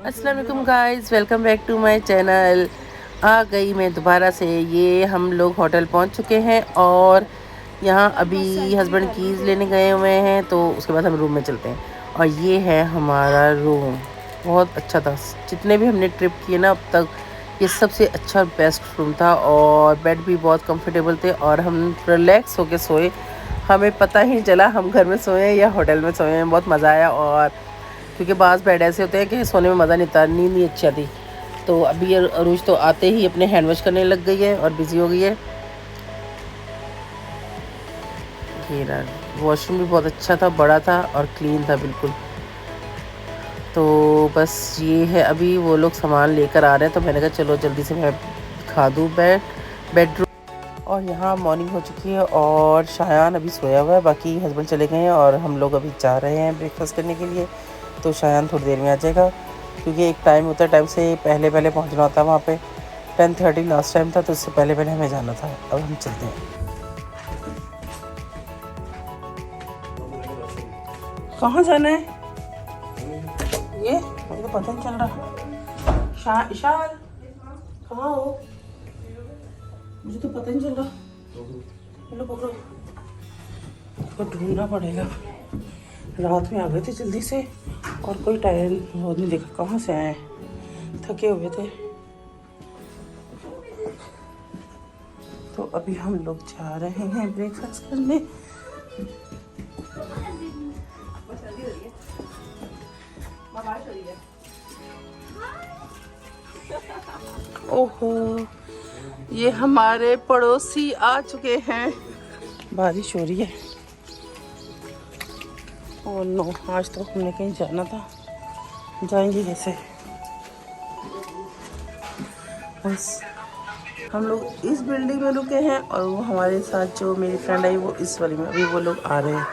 अस्सलाम वालेकुम guys, welcome back to my channel. आ गई मैं दोबारा से। ये हम लोग होटल पहुंच चुके हैं और यहाँ अभी हस्बैंड कीज़ लेने गए हुए हैं, तो उसके बाद हम रूम में चलते हैं। और ये है हमारा रूम, बहुत अच्छा था। जितने भी हमने ट्रिप किए ना अब तक, ये सबसे अच्छा और बेस्ट रूम था। और बेड भी बहुत कंफर्टेबल थे और हम रिलैक्स होके सोए। हमें पता ही नहीं चला हम घर में सोए या होटल में सोए हैं। बहुत मज़ा आया। और क्योंकि बाज़ बेड ऐसे होते हैं कि सोने में मज़ा नहीं आता, नींद नहीं अच्छी आती। तो अभी ये अरूज तो आते ही अपने हैंड वॉश करने लग गई है और बिज़ी हो गई है। ये वॉशरूम भी बहुत अच्छा था, बड़ा था और क्लीन था बिल्कुल। तो बस ये है, अभी वो लोग सामान लेकर आ रहे हैं, तो मैंने कहा चलो जल्दी से मैं दिखा दूँ बेडरूम। और यहाँ मॉर्निंग हो चुकी है और शायान अभी सोया हुआ है, बाकी हस्बैंड चले गए हैं और हम लोग अभी जा रहे हैं ब्रेकफास्ट करने के लिए। तो शायान थोड़ी देर में आ जाएगा, क्योंकि एक टाइम होता है, टाइम से पहले पहले पहुँचना होता है वहाँ पे। 10:30 लास्ट टाइम था, तो उससे पहले पहले हमें जाना था। अब हम चलते हैं। कहाँ जाना है ये मुझे तो पता नहीं चल रहा। इशान कहाँ हो? मुझे तो पता नहीं चल रहा। चलो पकड़ो, इसको ढूंढना पड़ेगा। रात में आ गए थे जल्दी से और कोई टाइम वो नहीं देखा कहाँ से आए, थके हुए थे। तो अभी हम लोग जा रहे हैं ब्रेकफास्ट करने। ओहो, ये हमारे पड़ोसी आ चुके हैं। बारिश हो रही है। ओह नो, आज तो हमने कहीं जाना था, जाएंगे कैसे? बस हम लोग इस बिल्डिंग में रुके हैं और वो हमारे साथ जो मेरी फ्रेंड आई वो इस वाली में। अभी वो लोग आ रहे हैं।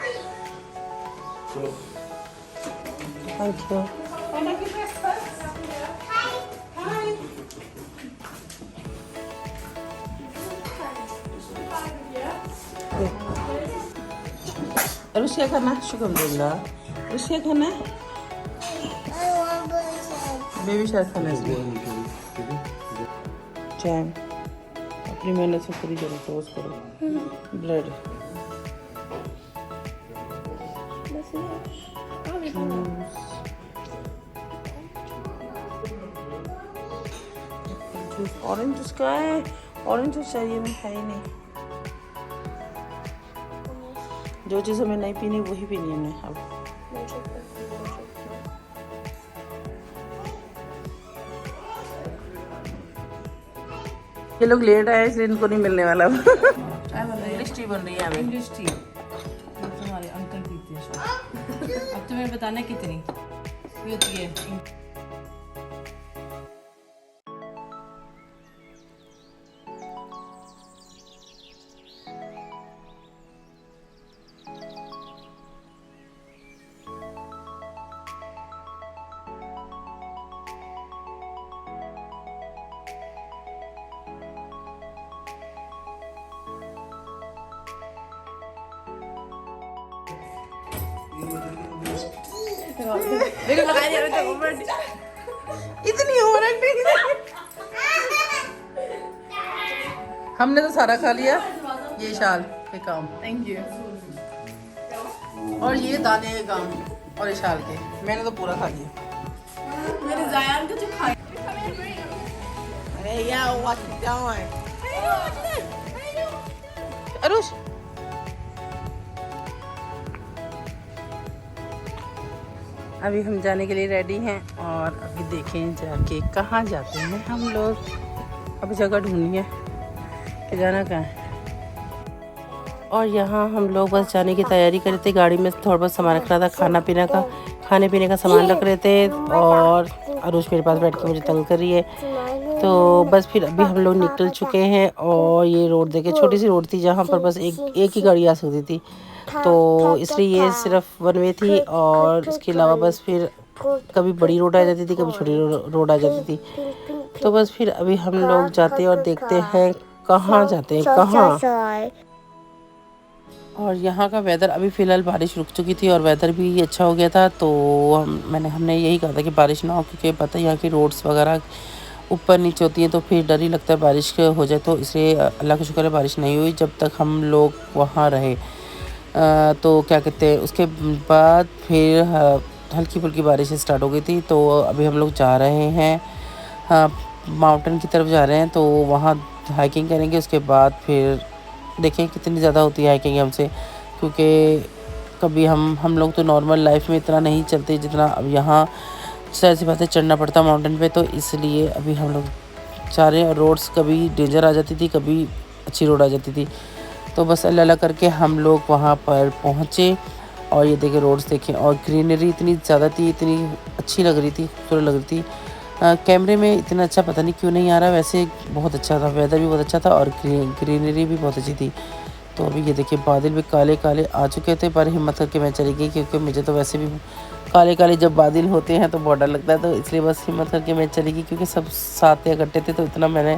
Thank you. रुशिया खाना, शुक्र रुशिया खाना है, बेबी शायद खाना है। जैम अपनी मेहनत से पूरी करो, टोस्ट करो, ब्रेड। ऑरेंज जूस का है, ऑरेंज जूस चाहिए, मैं है ही नहीं। जो चीज़ हमें नहीं पीनी वही पीनी है हमने। अब ये लोग लेट आए इसलिए इनको नहीं मिलने वाला। इंग्लिश टी बन रही है। इंग्लिश टी तुम्हारे अंकल पीते हैं शायद। अब तुम्हें बताना कितनी ये होती है। देखो लगा दिया तो ऊपर इतनी ओवर एक्टिंग। हमने तो सारा खा लिया। ये शाल के काम, थैंक यू। और ये दाने के काम, और ये शाल के। मैंने तो पूरा खा लिया। मेरे जायान को जो खाया। अरे यार व्हाट डूइंग अरुष? अभी हम जाने के लिए रेडी हैं और अभी देखें जाके कहाँ जाते हैं हम लोग। अब जगह ढूंढनी है कि जाना कहाँ है। और यहाँ हम लोग बस जाने की तैयारी कर रहे थे। गाड़ी में थोड़ा बहुत सामान रख रहा था, खाने पीने का सामान रख रहे थे। और अरुष मेरे पास बैठ के मुझे तंग कर रही है। तो बस फिर अभी हम लोग निकल चुके हैं। और ये रोड देखे, छोटी सी रोड थी जहाँ पर बस एक ही गाड़ी आ सकती थी, तो इसलिए ये सिर्फ वन वे थी। और इसके अलावा बस फिर कभी बड़ी रोड आ जाती थी, कभी छोटी रोड आ जाती थी। तो बस फिर अभी हम लोग जाते हैं और देखते हैं कहाँ जाते हैं, कहाँ। और यहाँ का वेदर अभी फ़िलहाल बारिश रुक चुकी थी और वेदर भी अच्छा हो गया था, तो हमने यही कहा था कि बारिश ना हो, क्योंकि पता है यहाँ की रोड्स वगैरह ऊपर नीचे होती हैं तो फिर डर ही लगता है बारिश हो जाए। तो इसलिए अल्लाह का शुक्र है बारिश नहीं हुई जब तक हम लोग वहाँ रहे। तो क्या कहते हैं, उसके बाद फिर हल्की फुल्की बारिश स्टार्ट हो गई थी। तो अभी हम लोग जा रहे हैं माउंटेन की तरफ जा रहे हैं, तो वहाँ हाइकिंग करेंगे। उसके बाद फिर देखें कितनी ज़्यादा होती है हाइकिंग हमसे, क्योंकि कभी हम लोग तो नॉर्मल लाइफ में इतना नहीं चलते जितना अब यहाँ सैर से बातें चढ़ना पड़ता माउंटेन पे। तो इसलिए अभी हम लोग जा रहे हैं। और रोड्स कभी डेंजर आ जाती थी, कभी अच्छी रोड आ जाती थी, तो बस अल्लाह अल्लाह करके हम लोग वहाँ पर पहुँचे। और ये देखे रोड्स देखें, और ग्रीनरी इतनी ज़्यादा थी, इतनी अच्छी लग रही थी, खूबसूरत लग रही थी। कैमरे में इतना अच्छा पता नहीं क्यों नहीं आ रहा, वैसे बहुत अच्छा था, वेदर भी बहुत अच्छा था और ग्रीनरी भी बहुत अच्छी थी। तो अभी ये देखिए बादल भी काले काले आ चुके थे, पर हिम्मत करके मैं चली गई, क्योंकि मुझे तो वैसे भी काले काले जब बादल होते हैं तो बहुत डर लगता है। तो इसलिए बस हिम्मत करके मैं चली गई, क्योंकि सब साथ इकट्ठे थे तो इतना मैंने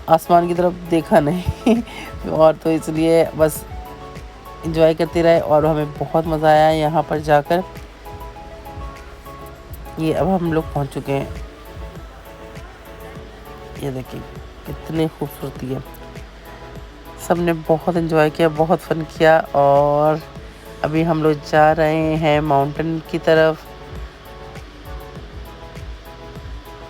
आसमान की तरफ देखा नहीं और तो इसलिए बस इंजॉय करते रहे और हमें बहुत मज़ा आया यहाँ पर जाकर। ये अब हम लोग पहुँच चुके हैं, ये देखिए कितनी खूबसूरती है। सब ने बहुत एंजॉय किया, बहुत फन किया। और अभी हम लोग जा रहे हैं माउंटेन की तरफ,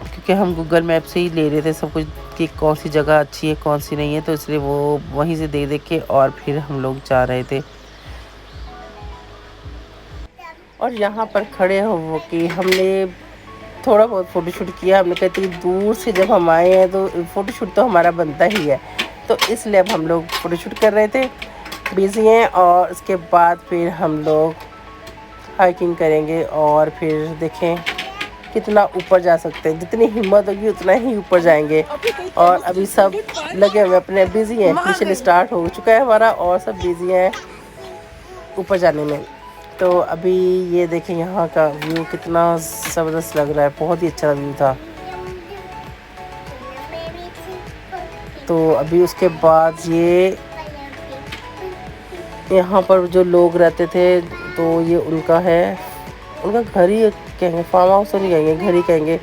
क्योंकि हम गूगल मैप से ही ले रहे थे सब कुछ कि कौन सी जगह अच्छी है कौन सी नहीं है, तो इसलिए वो वहीं से देख के और फिर हम लोग जा रहे थे। और यहाँ पर खड़े हो कि हमने थोड़ा बहुत फ़ोटोशूट किया। हमने कहा इतनी दूर से जब हम आए हैं तो फ़ोटोशूट तो हमारा बनता ही है, तो इसलिए अब हम लोग फ़ोटोशूट कर रहे थे, बिज़ी हैं। और उसके बाद फिर हम लोग हाइकिंग करेंगे और फिर देखें कितना ऊपर जा सकते हैं, जितनी हिम्मत होगी उतना ही ऊपर जाएंगे। और अभी सब लगे हुए अपने बिज़ी हैं, मिशन स्टार्ट हो चुका है हमारा और सब बिज़ी हैं ऊपर जाने में। तो अभी ये देखें यहाँ का व्यू कितना ज़बरदस्त लग रहा है, बहुत ही अच्छा व्यू था। तो अभी उसके बाद ये यहाँ पर जो लोग रहते थे तो ये उनका है, उनका घर ही कहेंगे, फार्म हाउस तो नहीं कहेंगे, घर ही कहेंगे।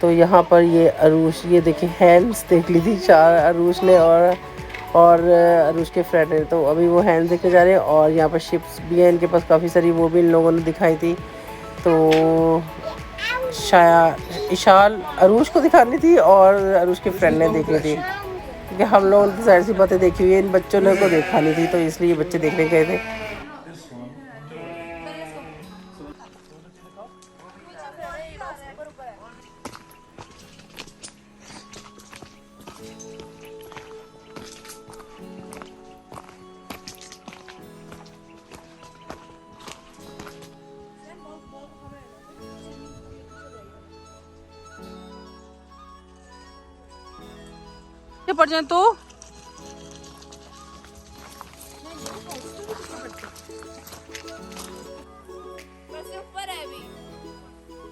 तो यहाँ पर ये अरूश, ये देखिए हैंड्स देख ली थी अरूश ने और अरूश के फ्रेंड ने। तो अभी वो हैंड्स देखने जा रहे हैं। और यहाँ पर शिप्स भी हैं इनके पास काफ़ी सारी, वो भी इन लोगों ने दिखाई थी। तो शायद इशाल अरूश को दिखानी थी और अरूश के फ्रेंड ने देखनी थी, क्योंकि हम लोगों ने सारी सी बातें देखी हुई है, इन बच्चों ने को दिखानी थी, तो इसलिए बच्चे देखने गए थे। पड़ जाए तो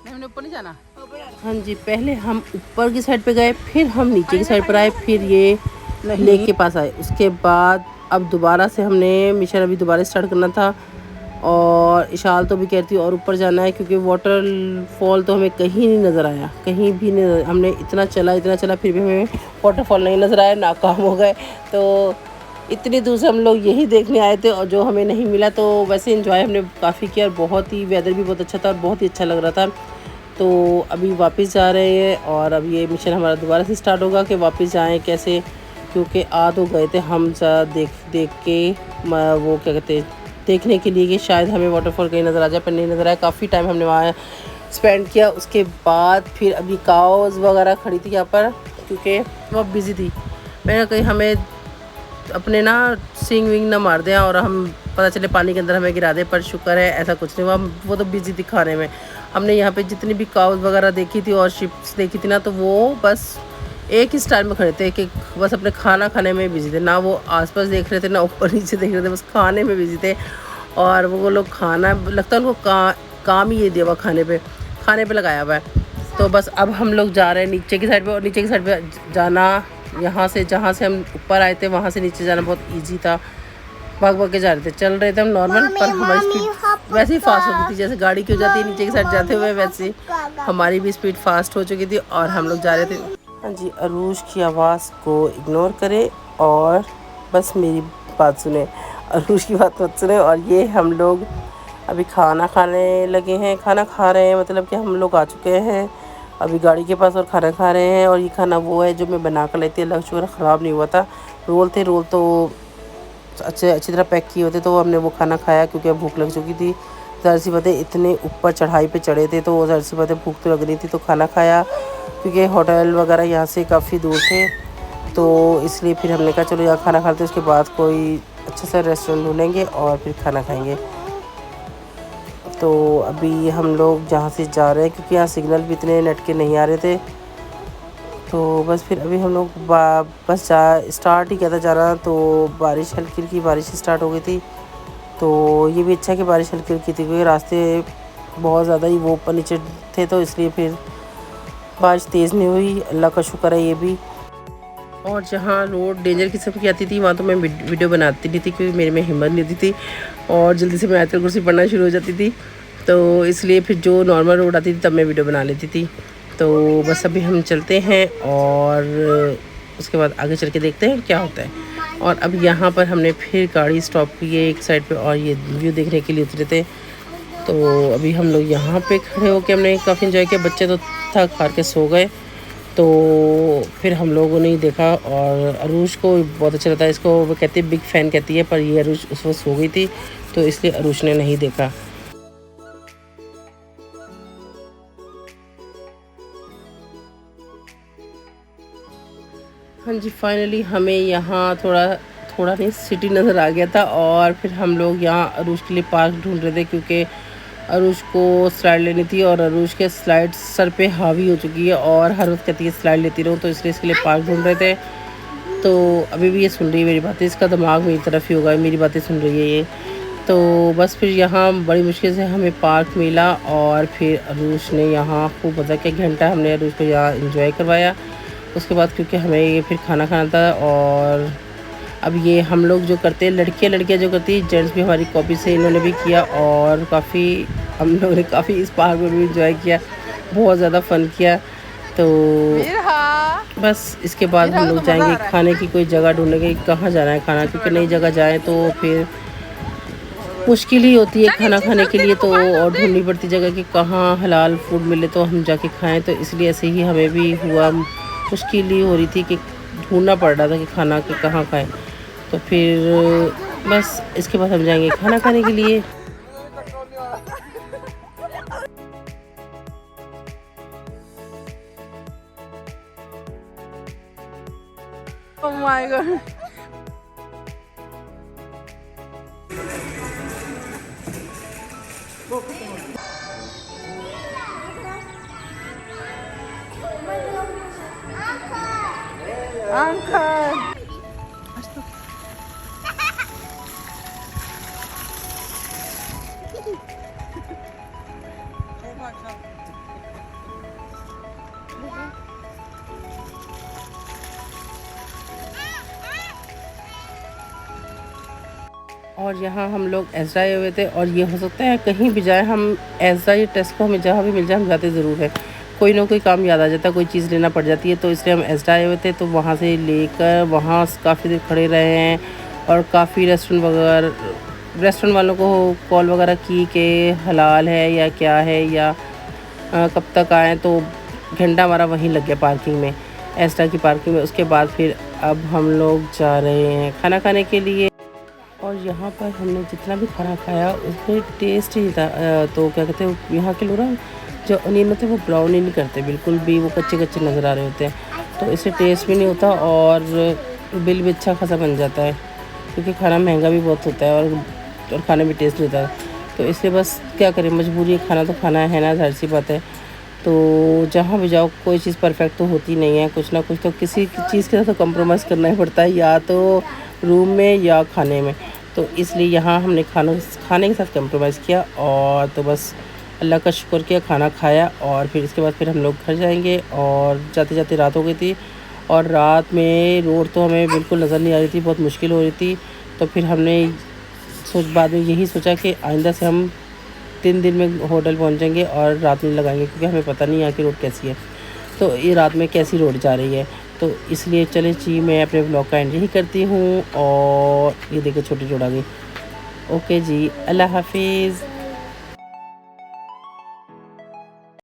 हमने ऊपर नहीं जाना। हाँ जी, पहले हम ऊपर की साइड पे गए, फिर हम नीचे की साइड पर आए, फिर ये लेक के पास आए। उसके बाद अब दोबारा से हमने मिशन अभी दोबारा स्टार्ट करना था। और इशाल तो भी कहती और ऊपर जाना है, क्योंकि वाटरफॉल तो हमें कहीं नहीं नज़र आया, कहीं भी नहीं। हमने इतना चला फिर भी हमें वाटरफॉल नहीं नज़र आया, नाकाम हो गए। तो इतनी दूर से हम लोग यही देखने आए थे और जो हमें नहीं मिला। तो वैसे एंजॉय हमने काफ़ी किया और बहुत ही वेदर भी बहुत अच्छा था और बहुत ही अच्छा लग रहा था। तो अभी वापस जा रहे हैं और अब ये मिशन हमारा दोबारा से स्टार्ट होगा कि वापस जाएँ कैसे, क्योंकि आ तो गए थे हम देख के वो क्या कहते हैं देखने के लिए कि शायद हमें वाटरफॉल कहीं नज़र आ जाए, पर नहीं नज़र आया। काफ़ी टाइम हमने वहाँ स्पेंड किया। उसके बाद फिर अभी काउज वगैरह खड़ी थी यहाँ पर, क्योंकि बहुत बिज़ी थी। मैंने कहीं हमें अपने ना सिंग विंग ना मार दें और हम पता चले पानी के अंदर हमें गिरा दे, पर शुक्र है ऐसा कुछ नहीं हुआ। वो तो बिज़ी थी खाने में। हमने यहाँ पे जितनी भी काउज वगैरह देखी थी और शिप्स देखी थी ना, तो वो बस एक ही स्टाइल में खड़े थे कि बस अपने खाना खाने में बिज़ी थे। ना वो आसपास देख रहे थे, ना ऊपर नीचे देख रहे थे, बस खाने में बिज़ी थे। और वो लोग खाना लगता है उनको काम ही ये दिया हुआ खाने पे लगाया हुआ है। तो बस अब हम लोग जा रहे हैं नीचे की साइड पे। और नीचे की साइड पे जाना, यहाँ से जहाँ से हम ऊपर आए थे वहाँ से नीचे जाना बहुत ईजी था, भाग भाग के जा रहे थे, चल रहे थे हम नॉर्मल, पर हमारी स्पीड वैसे ही फास्ट होती थी, जैसे गाड़ी की हो जाती है नीचे की साइड जाते हुए, वैसे हमारी भी स्पीड फास्ट हो चुकी थी और हम लोग जा रहे थे। हाँ जी, अरूज की आवाज़ को इग्नोर करें और बस मेरी बात सुने, अरूज की बात मत सुने। और ये हम लोग अभी खाना खाने लगे हैं, खाना खा रहे हैं, मतलब कि हम लोग आ चुके हैं अभी गाड़ी के पास और खाना खा रहे हैं। और ये खाना वो है जो मैं बना कर लेती, अल्लाह का शुक्र ख़राब नहीं हुआ था। रोल थे, रोल तो अच्छी तरह पैक किए होते, तो हमने वो खाना खाया क्योंकि अब भूख लग चुकी थी। ज़ाहिर सी बात है, इतने ऊपर चढ़ाई पे चढ़े थे तो ज़ाहिर सी बात है भूख तो लग रही थी, तो खाना खाया क्योंकि होटल वगैरह यहाँ से काफ़ी दूर थे, तो इसलिए फिर हमने कहा चलो यहाँ खाना खाते उसके बाद कोई अच्छा सा रेस्टोरेंट ढूँढेंगे और फिर खाना खाएँगे। तो अभी हम लोग जहाँ से जा रहे हैं क्योंकि यहाँ सिग्नल भी इतने नेट के नहीं आ रहे थे, तो बस फिर अभी हम लोग बस स्टार्ट ही किया था जाना, तो बारिश हल्की हल्की बारिश स्टार्ट हो गई थी। तो ये भी अच्छा कि बारिश हल्की हल्की थी क्योंकि रास्ते बहुत ज़्यादा ही वो ऊपर नीचे थे, तो इसलिए फिर बारिश तेज़ नहीं हुई, अल्लाह का शुक्र है ये भी। और जहाँ रोड डेंजर किस्म की आती थी वहाँ तो मैं वीडियो बनाती नहीं थी क्योंकि मेरे में हिम्मत नहीं होती थी और जल्दी से मैं आयतल कुर्सी पढ़ना शुरू हो जाती थी, तो इसलिए फिर जो नॉर्मल रोड आती थी तब मैं वीडियो बना लेती थी। तो बस अभी हम चलते हैं और उसके बाद आगे चल के देखते हैं क्या होता है। और अब यहाँ पर हमने फिर गाड़ी स्टॉप की है एक साइड पे और ये व्यू देखने के लिए उतरे थे, तो अभी हम लोग यहाँ पे खड़े होकर हमने काफ़ी इन्जॉय किया। बच्चे तो थक हार के सो गए, तो फिर हम लोगों ने ही देखा। और अरूज को बहुत अच्छा लगता है, इसको वो कहती है बिग फ़ैन कहती है, पर ये अरूज उस वक्त सो गई थी तो इसलिए अरूज ने नहीं देखा। हाँ जी, फाइनली हमें यहाँ थोड़ा नहीं सिटी नज़र आ गया था और फिर हम लोग यहाँ अरूज के लिए पार्क ढूंढ रहे थे क्योंकि अरूज को स्लाइड लेनी थी और अरूज के स्लाइड सर पे हावी हो चुकी है और हर वक्त कहती है स्लाइड लेती रहूँ, तो इसलिए इसके लिए पार्क ढूंढ रहे थे। तो अभी भी ये सुन रही है मेरी बातें, इसका दिमाग मेरी तरफ ही होगा, मेरी बातें सुन रही है ये। तो बस फिर यहाँ बड़ी मुश्किल से हमें पार्क मिला और फिर अरूज ने यहाँ खूब मज़ा किया, घंटा हमने अरूज को यहाँ इंजॉय करवाया। उसके बाद क्योंकि हमें ये फिर खाना खाना था और अब ये हम लोग जो करते हैं लड़कियां जो करती हैं, जेंट्स भी हमारी कॉपी से इन्होंने भी किया और काफ़ी हम लोगों ने काफ़ी इस पार्क में भी इंजॉय किया, बहुत ज़्यादा फ़न किया। तो बस इसके बाद हम लोग जाएंगे खाने की कोई जगह ढूंढेंगे, कहाँ जाना है खाना, क्योंकि नई जगह जाएँ तो फिर मुश्किल ही होती है खाना खाने के लिए, तो और ढूंढनी पड़ती जगह कि कहाँ हलाल फूड मिले तो हम जाके खाएं। तो इसलिए ऐसे ही हमें भी हुआ, मुश्किल ही हो रही थी कि ढूंढना पड़ रहा था कि खाना के कहाँ खाएं। तो फिर बस इसके बाद हम जाएंगे खाना खाने के लिए। Oh my God. Uncle. और यहाँ हम लोग एज़रा आए हुए थे और ये हो सकता है कहीं भी जाए हम एज़रा ये टेस्ट को हमें जहाँ भी मिल जाए हम जाते ज़रूर है, कोई ना कोई काम याद आ जाता है, कोई चीज़ लेना पड़ जाती है, तो इसलिए हम एज़रा आए हुए थे। तो वहाँ से लेकर वहाँ काफ़ी देर खड़े रहे हैं और काफ़ी रेस्टोरेंट वालों को कॉल वगैरह की कि हलाल है या क्या है या कब तक आएँ, तो घंटा हमारा वहीं लग गया पार्किंग में, एज़रा की पार्किंग में। उसके बाद फिर अब हम लोग जा रहे हैं खाना खाने के लिए। और यहाँ पर हमने जितना भी खाना खाया उसमें टेस्ट ही था। तो क्या कहते हैं यहाँ के लोग ना जो अनियन होते हैं वो ब्राउन ही नहीं करते बिल्कुल भी, वो कच्चे कच्चे नज़र आ रहे होते हैं, तो इससे टेस्ट भी नहीं होता और बिल भी अच्छा खासा बन जाता है क्योंकि खाना महंगा भी बहुत होता है और खाने में टेस्ट नहीं होता। तो इसलिए बस क्या करें, मजबूरी है, खाना तो खाना है ना, ज़ाहिर सी बात है। तो जहाँ भी जाओ कोई चीज़ परफेक्ट तो होती नहीं है, कुछ ना कुछ तो किसी चीज़ के साथ तो कंप्रोमाइज़ करना ही पड़ता है, या तो रूम में या खाने में। तो इसलिए यहाँ हमने खाने के साथ कंप्रोमाइज़ किया और तो बस अल्लाह का शुक्र किया, खाना खाया और फिर इसके बाद फिर हम लोग घर जाएंगे। और जाते जाते रात हो गई थी और रात में रोड तो हमें बिल्कुल नज़र नहीं आ रही थी, बहुत मुश्किल हो रही थी। तो फिर हमने बाद में यही सोचा कि आइंदा से हम 3 दिन में होटल पहुंचेंगे और रात में लगाएंगे, क्योंकि हमें पता नहीं यहाँ की रोड कैसी है, तो ये रात में कैसी रोड जा रही है। तो इसलिए चले जी मैं अपने ब्लॉग का एंड यही करती हूँ। और ये देखिए छोटी रोड आ गई। ओके जी, अल्लाह हाफिज़।